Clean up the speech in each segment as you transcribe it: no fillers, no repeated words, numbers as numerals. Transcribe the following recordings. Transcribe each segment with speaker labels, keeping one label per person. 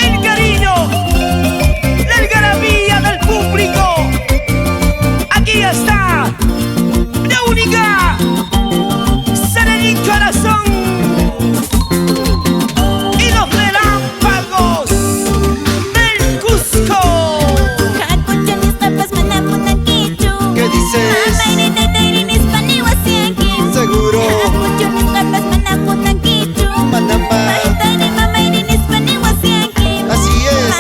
Speaker 1: el cariño, la algarabía del público. Aquí está la única Serení Corazón y los relámpagos del Cusco.
Speaker 2: ¿Qué dices? Seguro. Manama. Así es.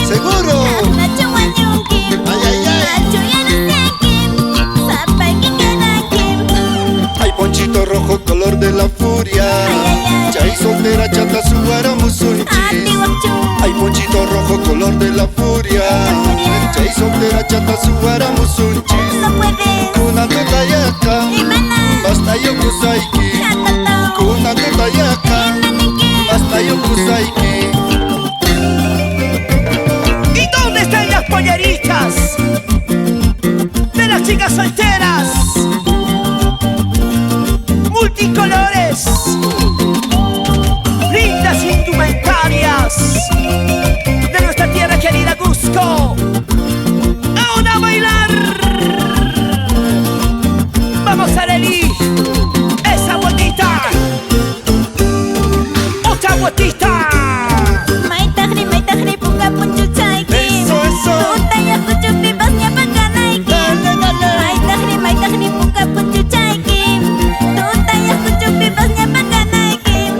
Speaker 2: Seguro. Ay, ay, ay. Hay ponchito rojo, color de la furia. Chay soltera, chata, suara, musunchis. Hay ponchito rojo, color de la furia. Chay soltera, chata, suara, musunchis. Kuna tutayaka, basta yo kusaiki. Kuna tutayaka, basta yo kusaiki.
Speaker 1: ¿Y dónde están las polleritas de las chicas solteras? Multicolores, lindas indumentarias de nuestra tierra querida Cusco. Ahora a bailar. Vamos a elegir esa vueltita, otra vueltita.
Speaker 2: Eso, eso.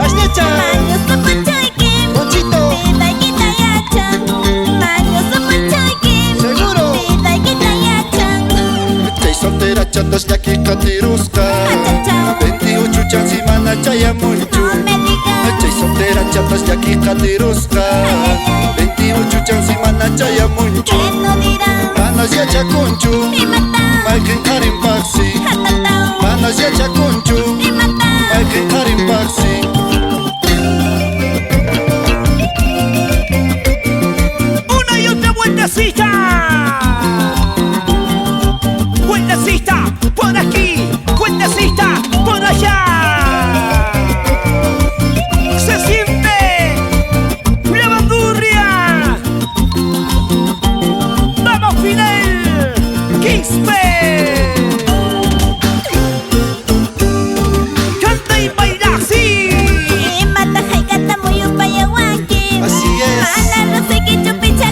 Speaker 2: Asnecha. Ponchito. Seguro. Chay soltera, chatas, yaki, katirusca. 28 chansi, mana, chaya, munchu. Chay soltera, chatas, yaki, katirusca. 28 chansi, mana, chaya, munchu. Manas ya chakunchu, Maikin karim paksi. Manas ya chakunchu, Maikin karim paksi.
Speaker 1: Una y otra vueltecita. Vueltecita por aquí, vueltecita por allá. Se siente la bandurria. Vamos, Fidel Quispe. Canta y baila así.
Speaker 2: Así es. Papicha.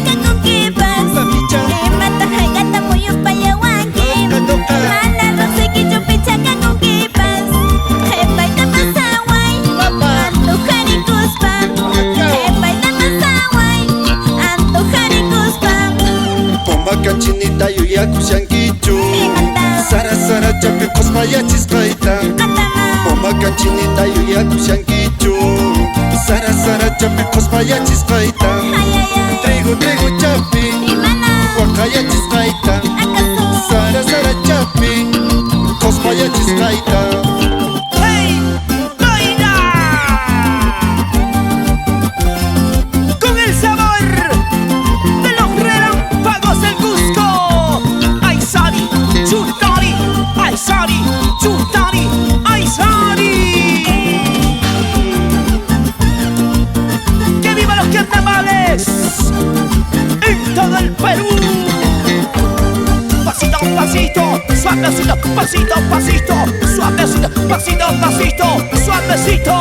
Speaker 2: Toca, Papa. Pomba cachinita yuyaku shankichu. Sara sara chapi kospaya chiskaita. Pomba cachinita yuyaku shankichu. Sara sara chapi kospaya chiskaita. Trigo trigo chapi, wakaya chiskaita. Sara sara chapi, kospaya chiskaita.
Speaker 1: ¡Hey! ¡Baila! Con el sabor de los relámpagos del Cusco. ¡Ay, Sari! ¡Chutari! ¡Ay, Sari! ¡Chutari! ¡Ay, Sari! ¡Que viva los carnavales en todo el Perú! Pasito, pasito, suavecito, pasito, pasito, suavecito, pasito, pasito, suavecito.